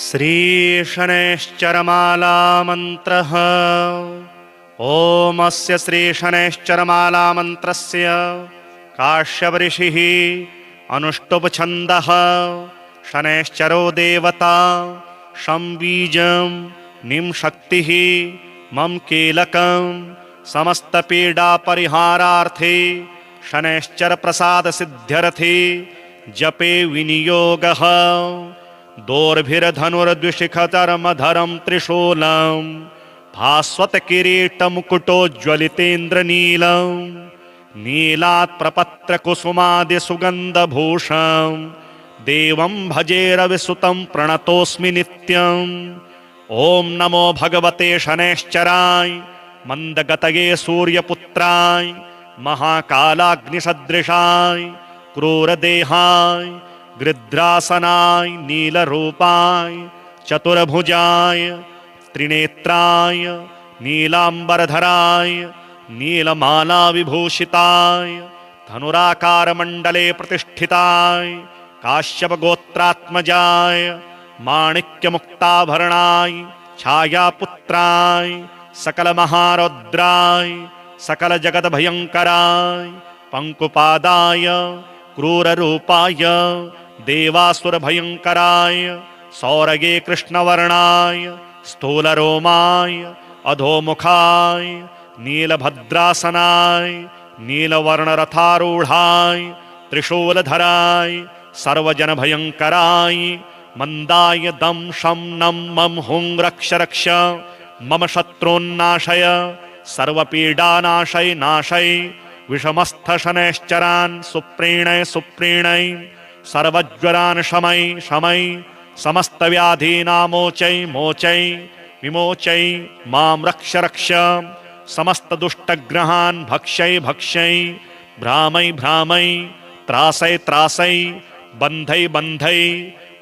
श्रीशनैश्चरमाला मन्त्रः। ॐ अस्य श्रीशनैश्चरमाला मन्त्रस्य काश्यपऋषिः अनुष्टुप् छन्दः। शनैश्चरो देवता शं बीजं निं शक्तिः मम कीलकं समस्तपीडापरिहारार्थे शनैश्चर प्रसाद सिद्ध्यर्थे जपे विनियोगः। दोर्भिर्धनुर्द्विशिखचर्मधरं त्रिशूलं भास्वतकिरीटमुकुटोज्ज्वलितेन्द्रनीलं नीलात् प्रपत्रकुसुमादिसुगन्धभूषं देवं भजे रविसुतं प्रणतोऽस्मि नित्यम्। ॐ नमो भगवते शनैश्चराय मन्दगतये सूर्यपुत्राय महाकालाग्निसदृशाय क्रूरदेहाय गृध्रासनाय नीलरूपाय चतुर्भुजाय त्रिनेत्राय नीलाम्बरधराय नीलमालाविभूषिताय धनुराकारमण्डले प्रतिष्ठिताय काश्यपगोत्रात्मजाय माणिक्यमुक्ताभरणाय छायापुत्राय सकलमहारौद्राय सकलजगद्भयङ्कराय पङ्कुपादाय क्रूररूपाय देवासुरभयङ्कराय सौरगे कृष्णवर्णाय स्थूलरोमाय अधोमुखाय नीलभद्रासनाय नीलवर्णरथारूढाय त्रिशूलधराय सर्वजनभयङ्कराय मन्दाय दं शं नं मं हुं रक्ष रक्ष मम शत्रून्नाशय सर्वपीडानाशय नाशय विषमस्थशनैश्चरान् सुप्रीणय सुप्रीणय सर्वज्वरान् शमय शमय समस्तव्याधीनामोचय मोचय विमोचय मां रक्ष रक्ष समस्तदुष्टग्रहान् भक्षय भक्षय भ्रामय भ्रामय त्रासय त्रासय बन्धय बन्धय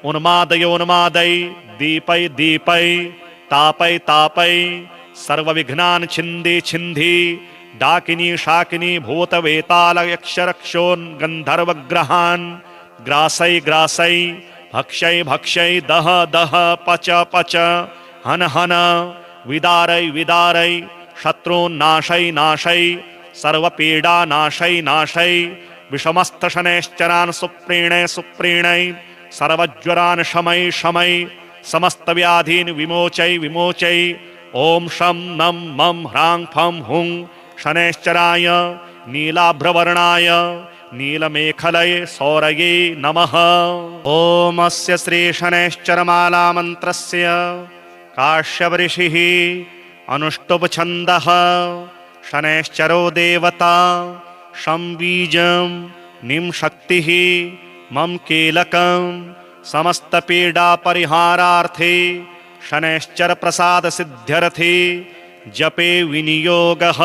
उन्मादय उन्मादय दीपय दीपय तापय तापय सर्वविघ्नान् छिन्धि छिन्धि डाकिनी शाकिनी भूतवेताल यक्षरक्षोन् गन्धर्वग्रहान् ग्रासय ग्रासय भक्षय भक्षय दह दह पच पच हन हन विदारय विदारय शत्रून् नाशय नाशय सर्वपीडा नाशय नाशय विषमस्थशनैश्चरान् सुप्रीणय सुप्रीणय सर्वज्वरान् शमय शमय समस्तव्याधीन् विमोचय विमोचय। ॐ शं नं मं ह्रां फं हुं शनैश्चराय नीलाभ्रवर्णाय नीलमेखलये सौरये नमः। ॐ अस्य श्रीशनैश्चरमाला मन्त्रस्य काश्यपऋषिः अनुष्टुप् छन्दः। शनैश्चरो देवता शं बीजं निं शक्तिः मम कीलकं समस्तपीडापरिहारार्थे शनैश्चर प्रसाद सिद्ध्यर्थे जपे विनियोगः।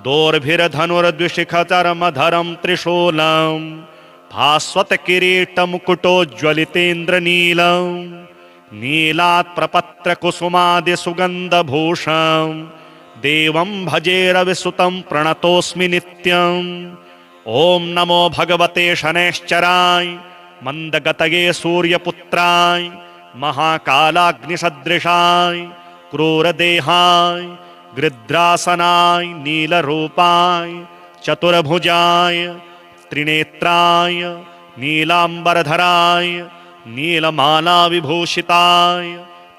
दोर्भिर्धनुर्द्विशिखचर्मधरं त्रिशूलं भास्वतकिरीटमुकुटोज्ज्वलितेन्द्रनीलं नीलात् प्रपत्रकुसुमादिसुगन्धभूषं देवं भजे रविसुतं प्रणतोऽस्मि नित्यम्। ॐ नमो भगवते शनैश्चराय मन्दगतये सूर्यपुत्राय महाकालाग्निसदृशाय क्रूरदेहाय गृध्रासनाय नीलरूपाय चतुर्भुजाय त्रिनेत्राय नीलाम्बरधराय नीलमालाविभूषिताय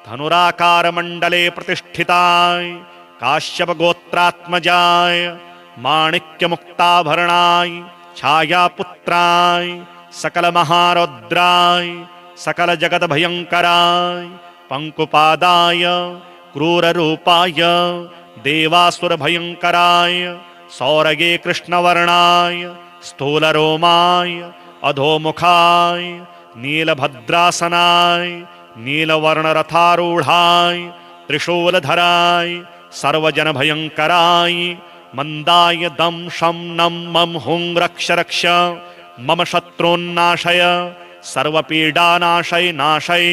धनुराकारमण्डले प्रतिष्ठिताय काश्यपगोत्रात्मजाय माणिक्यमुक्ताभरणाय छायापुत्राय सकलमहारौद्राय सकलजगद्भयङ्कराय पङ्कुपादाय क्रूररूपाय देवासुरभयङ्कराय सौरगे कृष्णवर्णाय स्थूलरोमाय अधोमुखाय नीलभद्रासनाय नीलवर्णरथारूढाय त्रिशूलधराय सर्वजनभयङ्कराय मन्दाय दं शं नं मं हुं रक्ष रक्ष मम शत्रून्नाशय सर्वपीडानाशय नाशय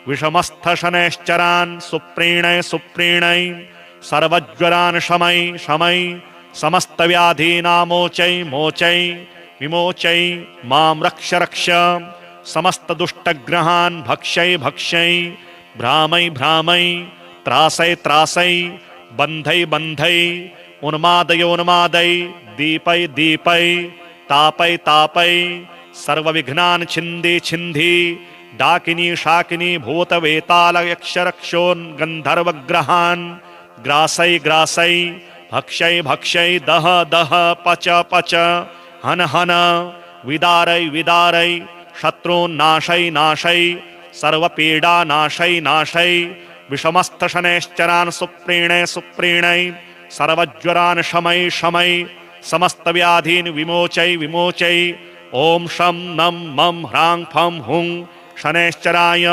विषमस्थशनैश्चरान् सुप्रीणय सुप्रीणय सर्वज्वरान् शमय शमय समस्तव्याधीनामोचय मोचय विमोचय मां रक्ष रक्ष समस्त दुष्टग्रहान् भक्षै भक्षै भ्रामै भ्रामै त्रासै त्रासै बन्धै बन्धै उन्मादय उन्मादै दीपै दीपै तापै तापै सर्वविघ्नान् छिन्धि छिन्धि डाकिनी शाकिनी भूतवेताल यक्षरक्षोन् गन्धर्वग्रहान् ग्रासै ग्रासै भक्षै भक्षै दह दह पच पच हन हन विदारै विदारै शत्रून्नाशै नाशै सर्वपीडा नाशै नाशै विषमस्थशनैश्चरान् सुप्रीणै सुप्रीणै सर्वज्वरान् शमै शमै समस्तव्याधीन् विमोचै विमोचै ॐ शं नं मं ह्रां फं हुं शनैश्चराय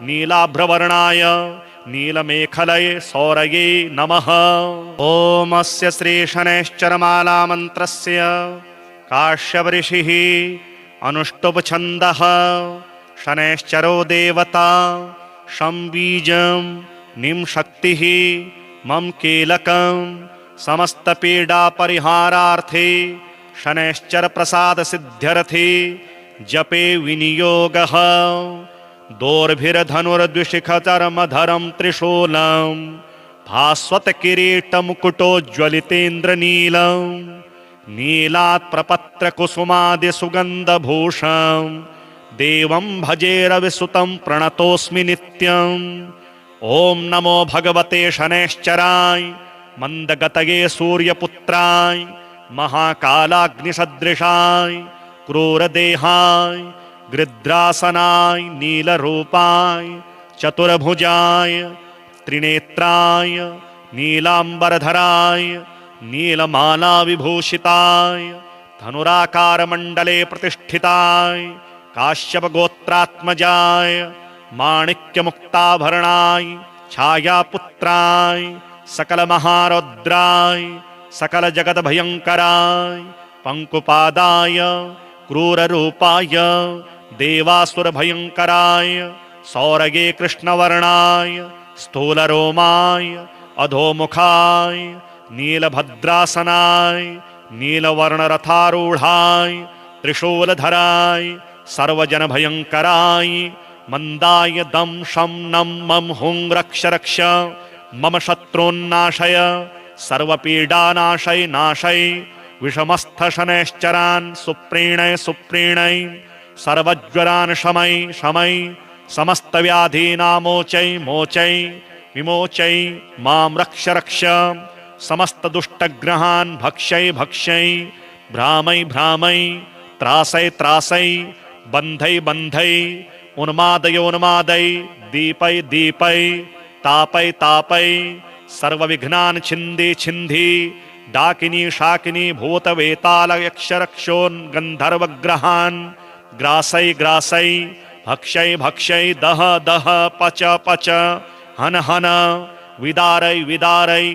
नीलाभ्रवर्णाय नीलमेखलये सौरये नमः। ॐ अस्य श्री शनैश्चरमालामन्त्रस्य काश्यपऋषिः अनुष्टुप् शनैश्चरो देवता शं बीजं निं शक्तिः मम कीलकं समस्तपीडापरिहारार्थे शनैश्चर प्रसाद सिद्ध्यर्थे जपे विनियोगः। दोर्भिर्धनुर्द्विशिखचर्मधरं त्रिशूलं भास्वत्किरीटमुकुटोज्ज्वलितेन्द्रनीलं नीलात् प्रपत्रकुसुमादिसुगन्धभूषं देवं भजे रविसुतं प्रणतोऽस्मि नित्यम्। ॐ नमो भगवते शनैश्चराय मन्दगतये सूर्यपुत्राय महाकालाग्निसदृशाय क्रूरदेहाय गृध्रासनाय नीलरूपाय चतुर्भुजाय त्रिनेत्राय नीलाम्बरधराय नीलमालाविभूषिताय धनुराकारमण्डले प्रतिष्ठिताय काश्यपगोत्रात्मजाय माणिक्यमुक्ताभरणाय छायापुत्राय सकलमहारौद्राय सकलजगद्भयङ्कराय पङ्कुपादाय क्रूररूपाय देवासुरभयङ्कराय सौरगे कृष्णवर्णाय स्थूलरोमाय अधोमुखाय नीलभद्रासनाय नीलवर्णरथारूढाय त्रिशूलधराय सर्वजनभयङ्कराय मन्दाय दं शं नं मं हुं रक्ष रक्ष मम शत्रून्नाशय सर्वपीडानाशय नाशय विषमस्थशनैश्चरान् सुप्रीणै सुप्रीणै सर्वज्वरान् शमै शमै समस्तव्याधीनामोचै मोचै विमोचै मां रक्ष रक्ष समस्तदुष्टग्रहान् भक्षै भक्षै भ्रामै भ्रामै त्रासै त्रासै बन्धै बन्धै उन्मादय उन्मादै दीपै दीपै तापै तापै सर्वविघ्नान् छिन्धि छिन्धि डाकिनी शाकिनी भूतवेताल यक्षरक्षोन् गन्धर्वग्रहान् ग्रासै ग्रासै भक्षै भक्षै दह दह पच पच हन हन विदारै विदारै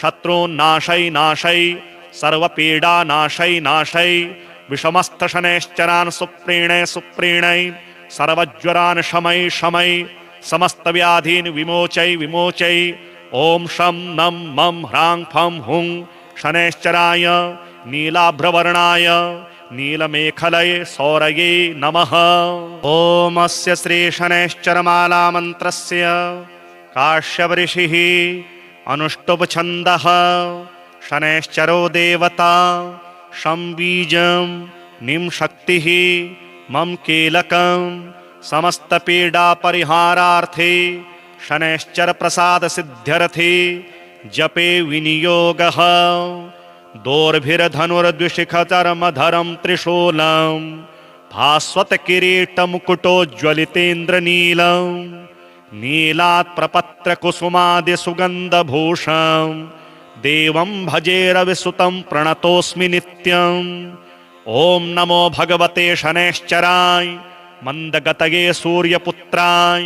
शत्रून्नाशै नाशै सर्वपीडा नाशै नाशै विषमस्थशनैश्चरान् सुप्रीणै सुप्रीणै सर्वज्वरान् शमै शमै समस्तव्याधीन् विमोचै विमोचै ॐ शं नं मं ह्रां फं हुं शनैश्चराय नीलाभ्रवर्णाय नीलमेखलये सौरये नमः। ॐ अस्य श्री शनैश्चरमालामन्त्रस्य काश्यपऋषिः अनुष्टुप् शनैश्चरो देवता शं बीजं निं शक्तिः मम कीलकं समस्तपीडापरिहारार्थे शनैश्चर प्रसाद सिद्ध्यर्थे जपे विनियोगः। दोर्भिर्धनुर्द्विशिखचर्मधरं त्रिशूलं भास्वत्किरीटमुकुटोज्ज्वलितेन्द्रनीलं नीलात् प्रपत्रकुसुमादिसुगन्धभूषं देवं भजे रविसुतं प्रणतोऽस्मि नित्यम्। ॐ नमो भगवते शनैश्चराय मन्दगतये सूर्यपुत्राय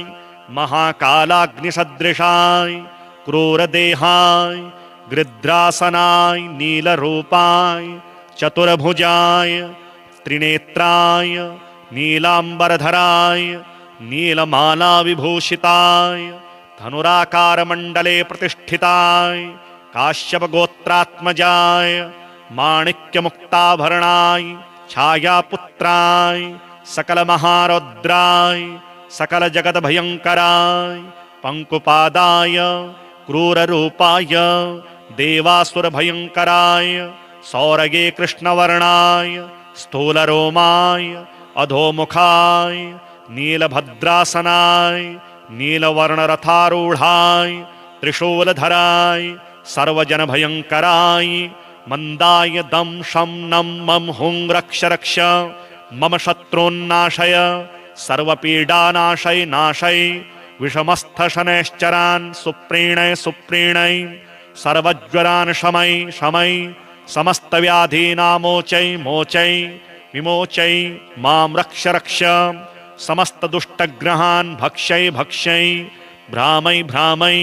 महाकालाग्निसदृशाय क्रूरदेहाय गृध्रासनाय नीलरूपाय चतुर्भुजाय त्रिनेत्राय नीलाम्बरधराय नीलमालाविभूषिताय धनुराकारमण्डले प्रतिष्ठिताय काश्यपगोत्रात्मजाय माणिक्यमुक्ताभरणाय छायापुत्राय सकल महारौद्राय सकल जगत भयंकराय पंकुपादाय क्रूर रूपाय देवासुर भयंकराय सौरगे कृष्णवर्णाय स्थूल रोमाय अधोमुखाय नीलभद्रासनाय नीलवर्णरथारूढ़ाय त्रिशूलधराय सर्वजन भयंकराय मंदाय दम शम नम मम हुं रक्ष रक्ष मम शत्रुन्नाशय सर्वपीडानाशय नाशय विषमस्थ शनैश्चरान् सुप्रीणय सुप्रीणय सर्वज्वरान् शमय शमय समस्त व्याधीनामोचय मोचय विमोचय मां रक्ष रक्ष समस्त दुष्टग्रहान् भक्षय भक्षय भ्रामय भ्रामय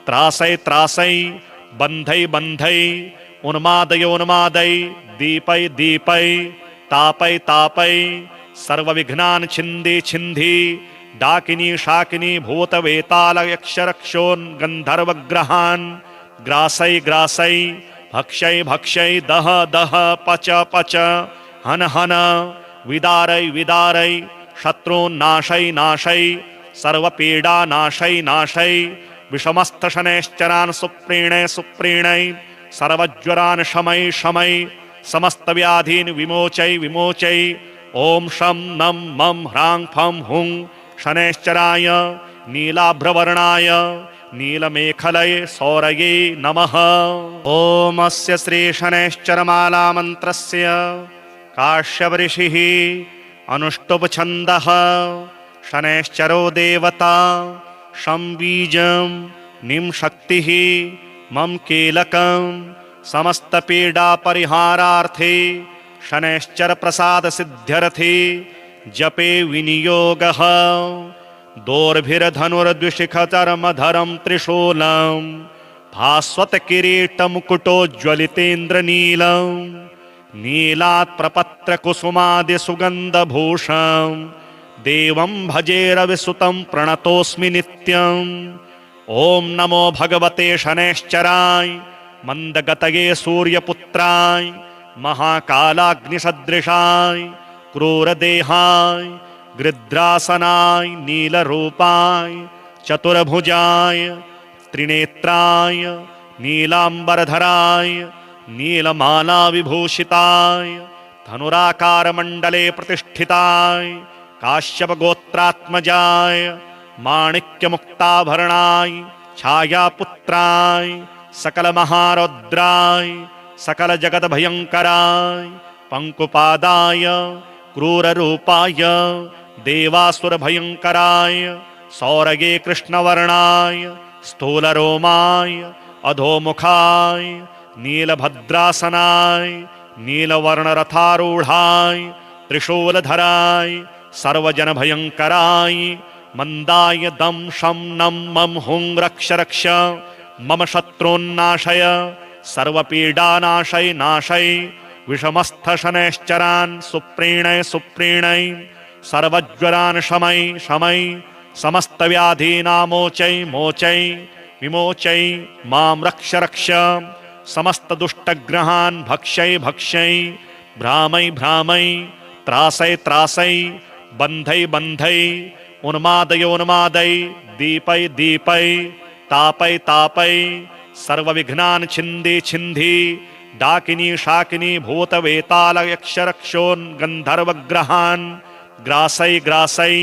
त्रासय त्रासय बन्धय बन्धय उन्मादय उन्मादय दीपय दीपय तापय तापय सर्वविघ्नान् छिन्धि छिन्धि डाकिनी शाकिनी भूतवेताल यक्षरक्षोन् गन्धर्वग्रहान् ग्रासय ग्रासय भक्षय भक्षय दह दह पच पच हन हन विदारय विदारय शत्रून् नाशय नाशय सर्वपीडा नाशय नाशय विषमस्थ शनैश्चरान् सुप्रीणय सुप्रीणय सर्वज्वरान् शमय शमय समस्त व्याधीन् विमोचय विमोचय ओम शं नम मम ह्रां फं हुं शनैश्चराय नीलाभ्रवर्णाय नीलमेखलये सौरये नमः। ओम अस्य श्री शनैश्चरमाला मंत्रस्य काश्यपऋषिः अनुष्टुप् छन्दः शनैश्चरो देवता शं बीजं निं शक्तिः मम कीलकं समस्त पीडा परिहारार्थे शनैश्चर प्रसाद सिद्ध्यर्थे जपे विनियोगः दोर्भिर्धनुर्द्विशिखचर्मधरं त्रिशूलं भास्वत किरीटमुकुटोज्ज्वलितेन्द्रनीलं नीलात् प्रपत्र कुसुमादि सुगन्धभूषं देवं भजे रविसुतं प्रणतोऽस्मि नित्यम्। ओम नमो भगवते शनैश्चराय मंदगतये सूर्यपुत्राय महाकालाग्निसदृशाय क्रूरदेहाय गृध्रासनाय नीलरूपाय चतुर्भुजाय त्रिनेत्राय नीलांबरधराय नीलमाला विभूषिताय धनुराकारमण्डले प्रतिष्ठिताय काश्यपगोत्रात्मजाय माणिक्यमुक्ताभरणाय छायापुत्राय सकल महारौद्राय सकल जगत भयंकराय पंकुपादाय क्रूररूपाय देवासुर भयंकराय सौरगे कृष्णवर्णाय स्थूलरोमाय अधोमुखाय नीलभद्रासनाय नीलवर्णरथारूढ़ाय त्रिशूलधराय सर्वजन भयंकराय मंदाय दम शं नम मम हुं रक्ष रक्ष मम शत्रुन्नाशय सर्वपीडानाशय नाशय विषमस्थ शनैश्चरान् सुप्रीणय सुप्रीणय सर्वज्वरान् शमय शमय समस्त व्याधीनामोचय मोचय विमोचय मां रक्ष रक्ष समस्त दुष्टग्रहान् भक्षय भक्षय भ्रामय भ्रामय त्रासय त्रासय बन्धय बन्धय उन्मादय उन्मादय दीपय दीपय तापय तापय सर्वविघ्नान् छिन्धि छिन्धि डाकिनी शाकिनी भूतवेताल यक्षरक्षोन् गन्धर्वग्रहान् ग्रासय ग्रासय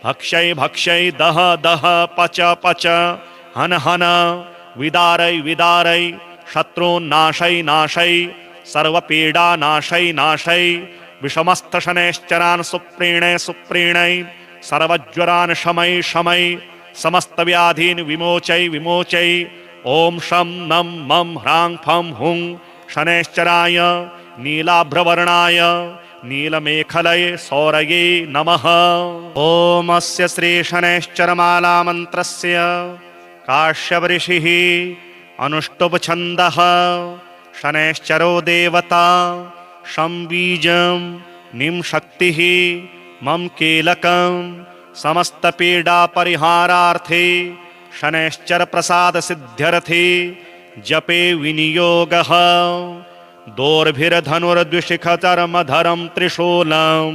भक्षय भक्षय दह दह पच पच हन हन विदारय विदारय शत्रून् नाशय नाशय सर्वपीडा नाशय नाशय विषमस्थ शनैश्चरान् सुप्रीणय सुप्रीणय सर्वज्वरान् शमय शमय समस्त व्याधीन् विमोचय विमोचय ओम शं नम मम ह्रां फं हुं शनैश्चराय नीलाभ्रवर्णाय नीलमेखलये सौरये नमः। ओम अस्य श्री शनैश्चरमाला मंत्रस्य काश्यपऋषिः अनुष्टुप् छन्दः शनैश्चरो देवता शं बीजं निं शक्तिः मम कीलकं समस्त पीडा परिहारार्थे शनैश्चर प्रसाद सिद्ध्यर्थे जपे विनियोगः दोर्भिर्धनुर्द्विशिखचर्मधरं त्रिशूलं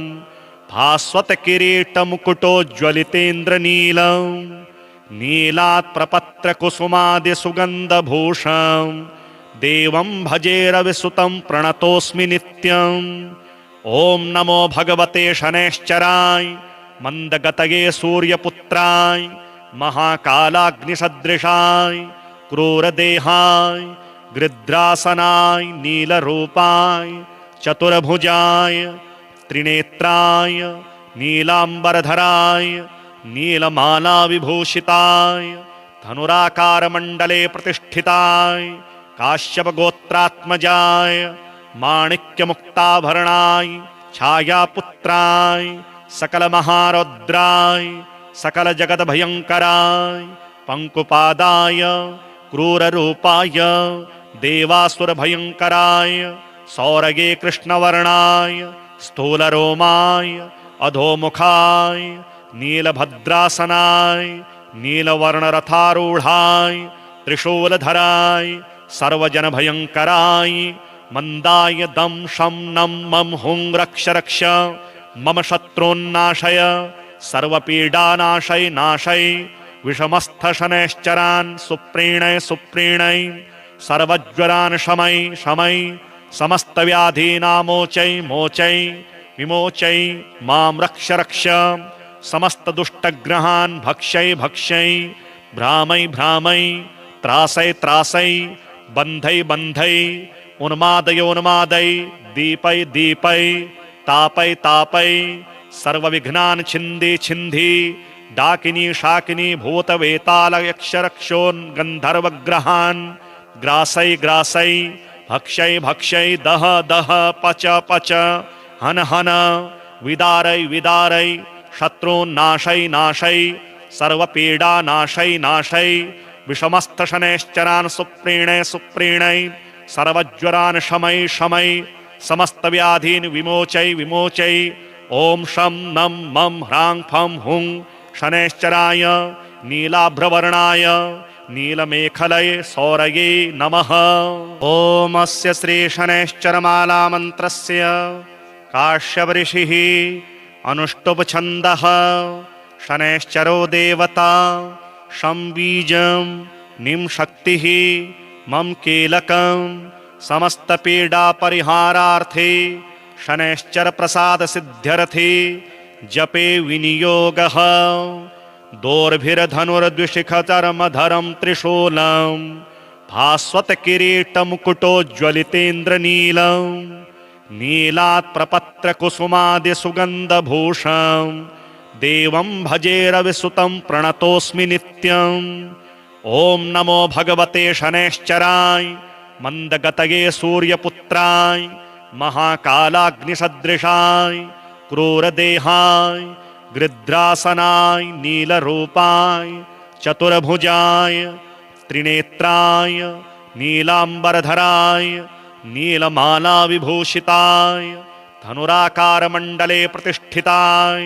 भास्वत किरीट मुकुटोज्ज्वलितेन्द्रनीलम् नीलात् प्रपत्र कुसुमादि सुगन्धभूषम् देवं भजे रविसुतं प्रणतोऽस्मि नित्यम्। ओम नमो भगवते शनैश्चराय मंदगतये सूर्यपुत्राय महाकालाग्निसदृशाय क्रूरदेहाय गृध्रासनाय नीलरूपाय चतुर्भुजाय त्रिनेत्राय नीलांबरधराय नीलमाला विभूषिताय धनुराकारमण्डले प्रतिष्ठिताय काश्यपगोत्रात्मजाय माणिक्यमुक्ताभरणाय छायापुत्राय सकलमहारौद्राय सकलजगद्भयङ्कराय पङ्कुपादाय क्रूररूपाय देवासुरभयङ्कराय सौरगे कृष्णवर्णाय स्थूलरोमाय अधोमुखाय नीलभद्रासनाय नीलवर्णरथारूढाय त्रिशूलधराय सर्वजनभयङ्कराय मंदाय दं शं नं मं हुं रक्ष रक्ष मम शत्रून्नाशय सर्वपीडानाशय नाशय विषमस्थशनैश्चरान् सुप्रीणय सुप्रीणय सर्वज्वरान् शमय शमय समस्तव्याधीनामोचय मोचय विमोचय मां रक्ष रक्ष समस्तदुष्टग्रहान् भक्षय भक्षय भ्रामय भ्रामय त्रासय त्रासय बन्धय बन्धय उन्मादय उन्मादय दीपय दीपय तापय तापय सर्वविघ्नान् छिन्धि छिन्धि डाकिनी शाकिनी भूतवेताल यक्षरक्षोन् गन्धर्वग्रहान् ग्रासय ग्रासय भक्षय भक्षय दह दह पच पच हन हन विदारय विदारय शत्रून् नाशय नाशय सर्वपीडा नाशय नाशय विषमस्थशनैश्चरान् सुप्रीणय सुप्रीणय सर्वज्वरान् शमय शमय समस्तव्याधीन् विमोचय विमोचय ओम शं नं मं ह्रां फं हुं शनैश्चराय नीलाभ्रवर्णाय नीलमेखलये सौरये नमः। ओम अस्य श्री शनैश्चरमाला मन्त्रस्य काश्यपऋषिः अनुष्टुप् शनैश्चरो देवता शं बीजं निं शक्तिः मम कीलकं समस्तपीडा परिहारार्थे शनैश्चर प्रसाद सिद्ध्यर्थे जपे विनियोगः दोर्भिर्धनुर्द्विशिखचर्मधरं त्रिशूलं भास्वत किरीटमुकुटोज्ज्वलितेन्द्रनीलं नीलात् प्रपत्र कुसुमादि सुगन्धभूषं देवं भजे रविसुतं प्रणतोऽस्मि नित्यम्। ओम नमो भगवते शनैश्चराय मंदगतये सूर्यपुत्राय महाकालाग्निसदृशाय क्रूरदेहाय गृध्रासनाय नीलरूपाय चतुर्भुजाय त्रिनेत्राय नीलांबरधराय नीलमाला विभूषिताय धनुराकारमण्डले प्रतिष्ठिताय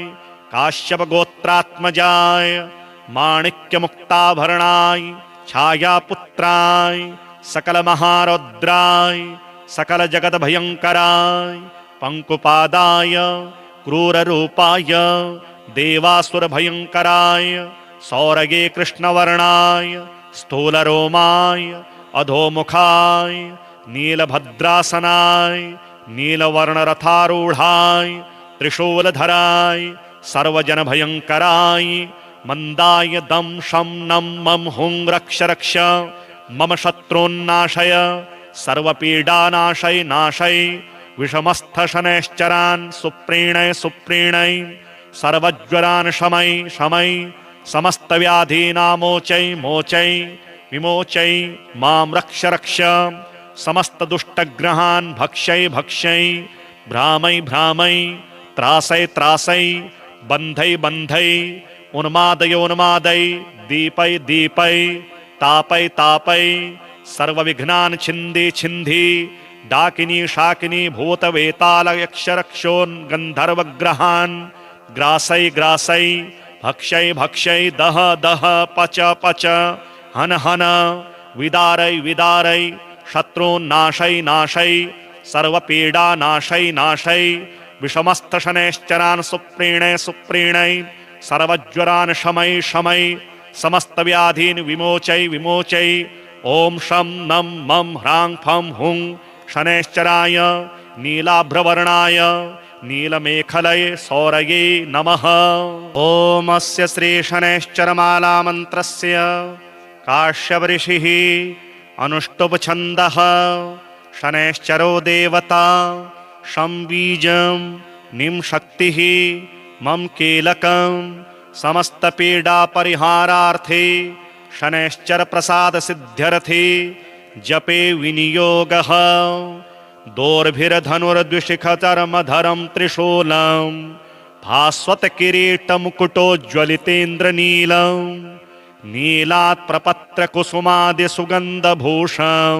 काश्यपगोत्रात्मजाय माणिक्यमुक्ताभरणाय छायापुत्राय सकलमहारौद्राय सकलजगद्भयङ्कराय पङ्कुपादाय क्रूररूपाय देवासुरभयङ्कराय सौरगे कृष्णवर्णाय स्थूलरोमाय अधोमुखाय नीलभद्रासनाय नीलवर्णरथारूढाय त्रिशूलधराय सर्वजनभयङ्कराय मंदाय दं शं नं मं हुं रक्ष रक्ष मम शत्रून्नाशय सर्वपीडानाशय नाशय विषमस्थशनैश्चरान् सुप्रीणय सुप्रीणय सर्वज्वरान् शमय शमय समस्तव्याधीनामोचय मोचय विमोचय मां रक्ष रक्ष समस्तदुष्टग्रहान् भक्षय भक्षय भ्रामय भ्रामय त्रासय त्रासय बन्धय बन्धय उन्मादय उन्मादय दीपय दीपय तापय तापय सर्वविघ्नान् छिन्धि छिन्धि डाकिनी शाकिनी भूतवेताल यक्षरक्षोन् गन्धर्वग्रहान् ग्रासय ग्रासय भक्षय भक्षय दह दह पच पच हन हन विदारय विदारय शत्रून् नाशय नाशय सर्वपीडा नाशय नाशय विषमस्तशनैश्चरान् सुप्रीणै सुप्रीणै सर्वज्वरान् शमै शमै समस्तव्याधीन् विमोचै विमोचै ॐ शं नं मं ह्रां फं हुं शनैश्चराय नीलाभ्रवर्णाय नीलमेखलये सौरये नमः। ॐ अस्य श्री शनैश्चरमालामन्त्रस्य काश्यपऋषिः अनुष्टुप् छन्दः शनैश्चरो देवता शं बीजं निं शक्तिः मम कीलकं समस्तपीडापरिहारार्थे शनैश्चर प्रसाद सिद्ध्यर्थे जपे विनियोगः। दोर्भिर्धनुर्द्विशिखचर्मधरं त्रिशूलं भास्वत्किरीटमुकुटोज्ज्वलितेन्द्रनीलं नीलात् प्रपत्रकुसुमादिसुगन्धभूषं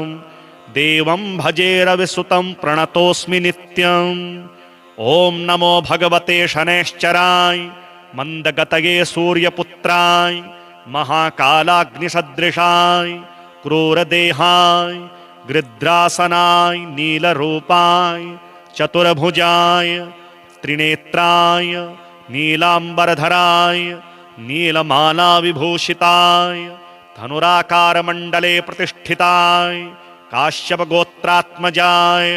देवं भजे रविसुतं प्रणतोऽस्मि नित्यम्। ॐ नमो भगवते शनैश्चराय मन्दगतये सूर्यपुत्राय महाकालाग्निसदृशाय क्रूरदेहाय गृध्रासनाय नीलरूपाय चतुर्भुजाय त्रिनेत्राय नीलाम्बरधराय नीलमालाविभूषिताय धनुराकारमण्डले प्रतिष्ठिताय काश्यपगोत्रात्मजाय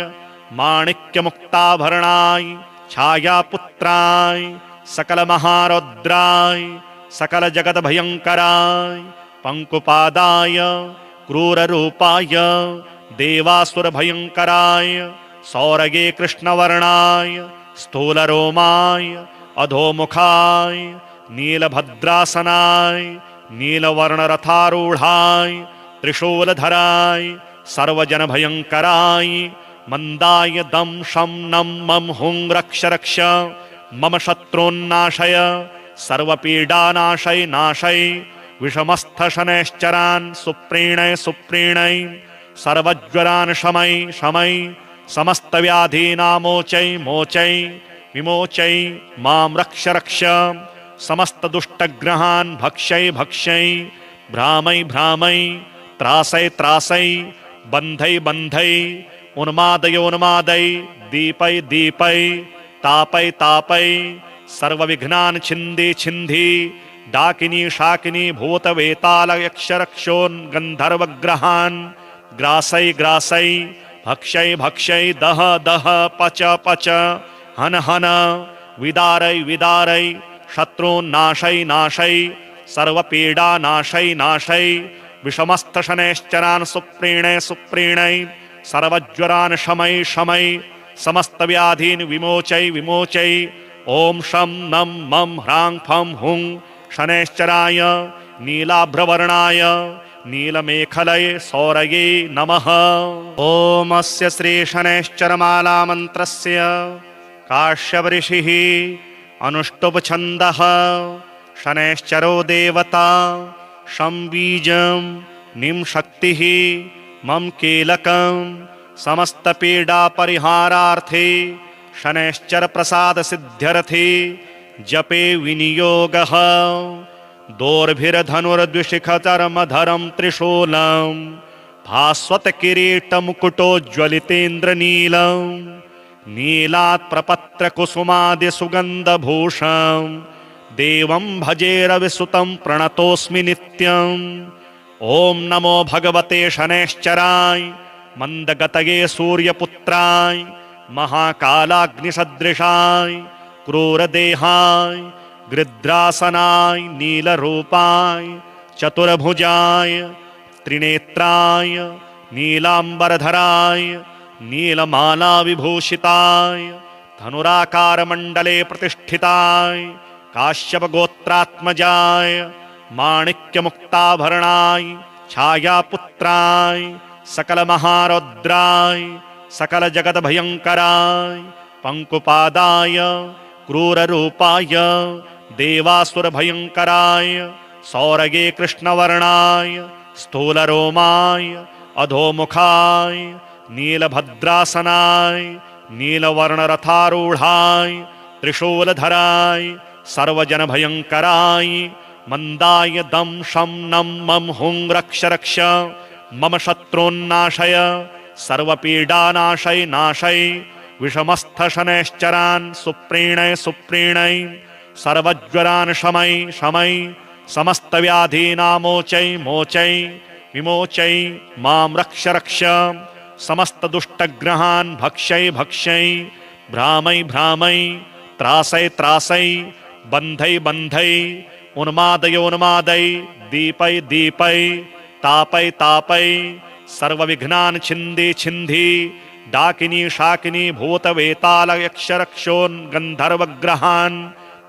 माणिक्यमुक्ताभरणाय छायापुत्राय सकलमहारौद्राय सकलजगद्भयङ्कराय पङ्कुपादाय क्रूररूपाय देवासुरभयङ्कराय सौरगे कृष्णवर्णाय स्थूलरोमाय अधोमुखाय नीलभद्रासनाय नीलवर्णरथारूढाय त्रिशूलधराय सर्वजनभयङ्कराय मन्दाय दं शं नं मं हुं रक्ष रक्ष मम शत्रून्नाशय सर्वपीडानाशय नाशय विषमस्थशनैश्चरान् सुप्रीणै सुप्रीणै सर्वज्वरान् शमै शमै समस्तव्याधीनामोचै मोचै विमोचै मां रक्ष रक्ष समस्तदुष्टग्रहान् भक्षै भक्षै भ्रामै भ्रामै त्रासै त्रासै बन्धै बन्धै उन्मादय उन्मादै दीपै दीपै तापै तापै सर्वविघ्नान् छिन्धि छिन्धि डाकिनी शाकिनी भूतवेतालयक्षरक्षोन् गन्धर्वग्रहान् ग्रासै ग्रासै भक्षै भक्षै दह दह पच पच हन हन विदारै विदारै शत्रून्नाशै नाशै सर्वपीडानाशै नाशै विषमस्तशनैश्चरान् सुप्रीणै सुप्रीणै सर्वज्वरान् शमै शमै समस्तव्याधीन् विमोचै विमोचै ॐ शं नं मं ह्रां फं हुं शनैश्चराय नीलाभ्रवर्णाय नीलमेखलये सौरये नमः। ॐ अस्य श्री शनैश्चरमालामन्त्रस्य काश्यपऋषिः अनुष्टुप् छन्दः शनैश्चरो देवता शं बीजं निं शक्तिः मम कीलकं समस्तपीडापरिहारार्थे शनैश्चर प्रसाद सिद्ध्यर्थे जपे विनियोगः। दोर्भिर्धनुर्द्विशिखचर्मधरं त्रिशूलं भास्वत्किरीटमुकुटोज्ज्वलितेन्द्रनीलं नीलात् प्रपत्रकुसुमादिसुगन्धभूषं देवं भजे रविसुतं प्रणतोऽस्मि नित्यम्। ॐ नमो भगवते शनैश्चराय मन्दगतये सूर्यपुत्राय महाकालाग्निसदृशाय क्रूरदेहाय गृध्रासनाय नीलरूपाय चतुर्भुजाय त्रिनेत्राय नीलाम्बरधराय नीलमालाविभूषिताय धनुराकारमण्डले प्रतिष्ठिताय काश्यपगोत्रात्मजाय माणिक्यमुक्ताभरणाय छायापुत्राय सकलमहारौद्राय सकलजगद्भयङ्कराय पङ्कुपादाय क्रूररूपाय देवासुरभयङ्कराय सौरगे कृष्णवर्णाय स्थूलरोमाय अधोमुखाय नीलभद्रासनाय नीलवर्णरथारूढाय त्रिशूलधराय सर्वजनभयङ्कराय मन्दाय दं शं नं मं हुं रक्ष रक्ष मम शत्रून्नाशय सर्वपीडानाशय नाशय विषमस्थ शनैश्चरान् सुप्रीणय सुप्रीणय सर्वज्वरान् शमय शमय समस्त व्याधीनामोचय मोचय विमोचय मां रक्ष रक्ष समस्त दुष्टग्रहान् भक्षय भक्षय भ्रामय भ्रामय त्रासय त्रासय बन्धय बन्धय उन्मादय उन्मादय दीपय दीपय तापय तापय सर्वविघ्नान् छिन्धि छिन्धि डाकिनी शाकिनी भूतवेताल यक्षरक्षोन् गन्धर्वग्रहान्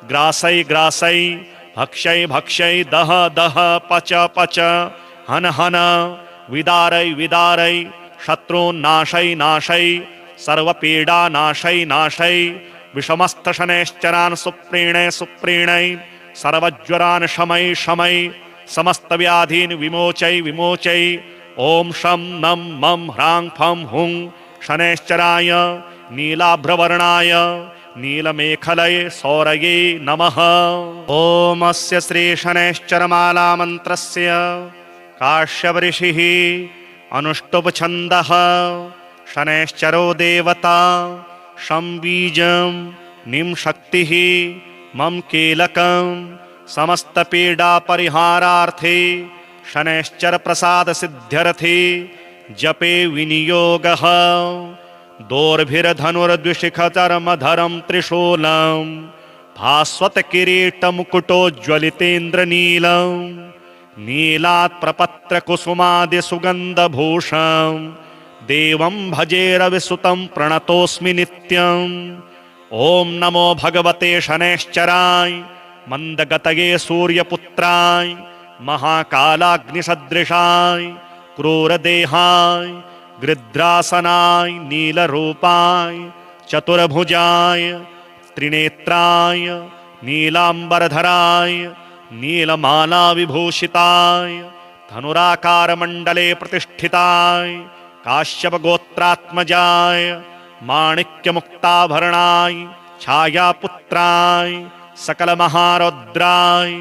ग्रासय ग्रासय भक्षय भक्षय दह दह पच पच हन हन विदारय विदारय शत्रून्नाशय नाशय सर्वपीडा नाशय नाशय विषमस्थ शनैश्चरान् सुप्रीणय सुप्रीणय सर्वज्वरान् शमय शमय समस्त व्याधीन् विमोचय विमोचय ओम शं नं मं ह्रां फं हुं शनैश्चराय नीलाभ्रवर्णाय नीलमेखलये सौरये नमः। ओम अस्य श्री शनैश्चरमाला मंत्रस्य काश्यप ऋषिः अनुष्टुप् छन्दः शनैश्चरो देवता शं बीजं निं शक्तिः मम कीलकं समस्त पीडा परिहारार्थे शनैश्चर प्रसाद सिद्ध्यर्थे जपे विनियोगः दोर्भिर्धनुर्द्विशिखचर्मधरं त्रिशूलं भास्वत किरीटमुकुटोज्ज्वलितेन्द्रनीलं नीलात् प्रपत्र कुसुमादि सुगन्धभूषं देवं भजे रविसुतं प्रणतोऽस्मि नित्यम्। ओम नमो भगवते शनैश्चराय मंदगतये सूर्यपुत्राय महाकालाग्निसदृशाय क्रूरदेहाय गृध्रासनाय नीलरूपाय चतुर्भुजाय त्रिनेत्राय नीलांबरधराय नीलमाला विभूषिताय धनुराकारमण्डले प्रतिष्ठिताय काश्यप गोत्रात्मजाय माणिक्यमुक्ताभरणाय छायापुत्राय सकल महारौद्राय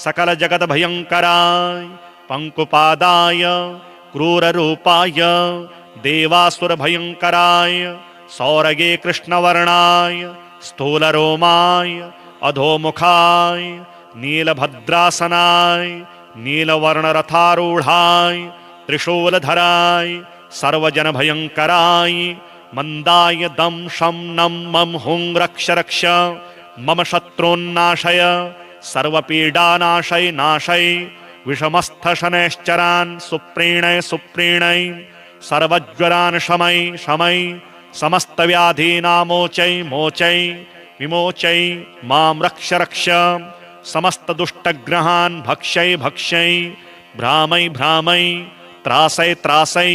सकल जगत भयंकराय पंकुपादाय क्रूररूपाय देवासुर भयंकराय सौरगे कृष्णवर्णाय स्थूलरोमाय अधोमुखाय नीलभद्रासनाय नीलवर्णरथारूढ़ाय त्रिशूलधराय सर्वजन भयंकराय मंदाय दम शं नं मं हुं रक्ष रक्ष मम शत्रून्नाशय सर्वपीडानाशय नाशय विषमस्थ शनैश्चरान् सुप्रीणय सुप्रीणय सर्वज्वरान् शमय शमय समस्त व्याधीनामोचय मोचय विमोचय मां रक्ष रक्ष समस्त दुष्टग्रहान् भक्षय भक्षय भ्रामय भ्रामय त्रासय त्रासय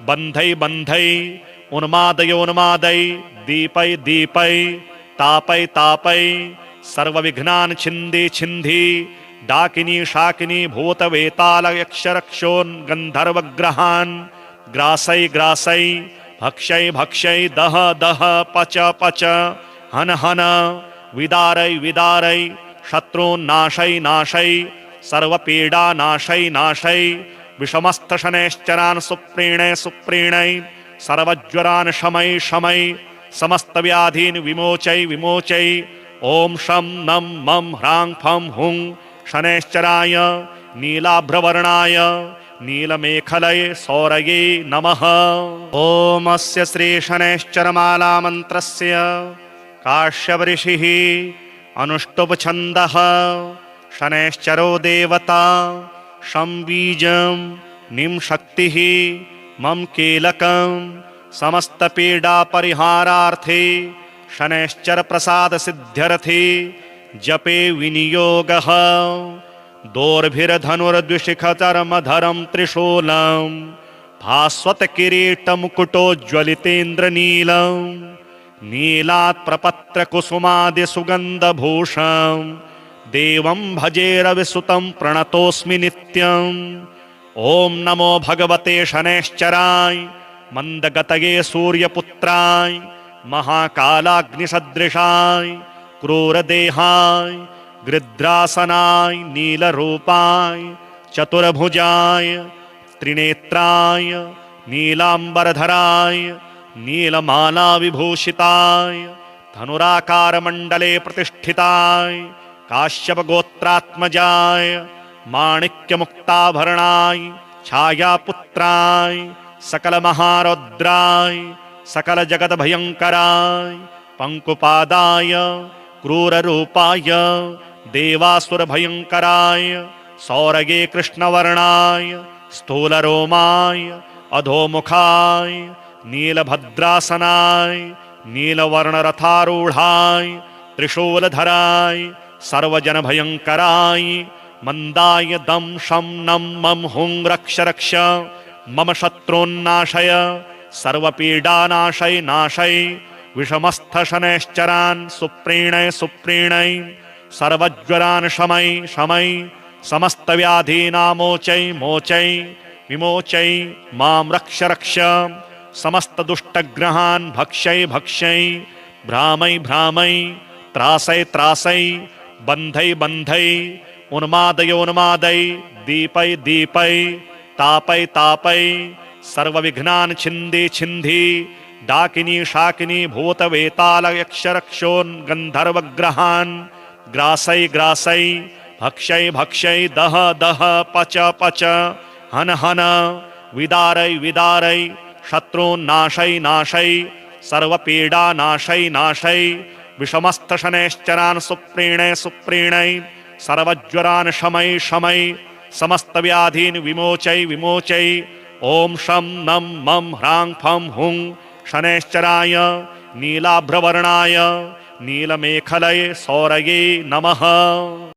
बन्धय बन्धय उन्मादय उन्मादय दीपय दीपय तापय तापय सर्वविघ्नान् छिन्धि छिन्धि डाकिनी शाकिनी भूतवेताल यक्षरक्षोन् गन्धर्वग्रहान् ग्रासय ग्रासय भक्षय भक्षय दह दह पच पच हन हन विदारय विदारय शत्रून्नाशय नाशय सर्वपीडा नाशय नाशय विषमस्थ शनैश्चरान् सुप्रीणय सुप्रीणय सर्वज्वरान् शमय शमय समस्त व्याधीन् विमोचय विमोचय ओम शं नं मं ह्रां फं हुं शनैश्चराय नीलाभ्रवर्णाय नीलमेखलये सौरये नमः। ओम अस्य श्री शनैश्चरमाला मंत्रस्य काश्यप ऋषिः अनुष्टुप् छन्दः शनैश्चरो देवता शं बीजं निं शक्तिः मम कीलकं समस्त पीडा परिहारार्थे शनैश्चर प्रसाद सिद्ध्यर्थे जपे विनियोगः दोर्भिर्धनुर्द्विशिखचर्मधरं त्रिशूलं भास्वत किरीटमुकुटोज्ज्वलितेन्द्रनीलं नीलात् प्रपत्र कुसुमादि सुगन्धभूषं देवं भजे रविसुतं प्रणतोऽस्मि नित्यम्। ओम नमो भगवते शनैश्चराय मंदगतये सूर्यपुत्राय महाकालाग्निसदृशाय क्रूरदेहाय गृध्रासनाय नीलरूपाय चतुर्भुजाय त्रिनेत्राय नीलांबरधराय नीलमाला विभूषिताय धनुराकार मंडले प्रतिष्ठिताय काश्यप गोत्रात्मजाय माणिक्य मुक्ताभरणाय छायापुत्राय सकल महारौद्राय सकल जगत भयंकराय पंकुपादाय क्रूर रूपाय देवासुर भयंकराय सौरगे कृष्णवर्णाय स्थूल रोमाय अधोमुखाय नीलभद्रासनाय नीलवर्ण रथारूढ़ाय त्रिशूलधराय सर्वजन भयंकराय मंदाय दम शम नम मम हुं रक्ष रक्ष मम शत्रुन्नाशय सर्वपीडानाशय नाशय विषमस्थ शनैश्चरान् सुप्रीणय सुप्रीणय सर्वज्वरान् शमय शमय समस्त व्याधीनामोचय मोचय विमोचय मां रक्ष रक्ष समस्त दुष्टग्रहान् भक्षय भक्षय भ्रामय भ्रामय त्रासय त्रासय बंधय बंधय उन्मादय उन्मादय दीपय दीपय तापय तापय सर्वविघ्नान् छिन्धि छिन्धि डाकिनी शाकिनी भूत वेताल यक्ष रक्षोन् गंधर्वग्रहान् ग्रासय ग्रासय भक्षय भक्षय दह दह पच पच हन हन विदारय विदारय शत्रून्नाशय नाशय सर्वपीडा नाशय नाशय विषमस्थ शनैश्चरान् सुप्रीणय सुप्रीणय सर्वज्वरान् शमय शमय समस्त व्याधीन् विमोचय विमोचय ओम शं नम मम ह्रां फं हुं शनैश्चराय नीलाभ्रवर्णाय नीलमेखलये सौरये नमः।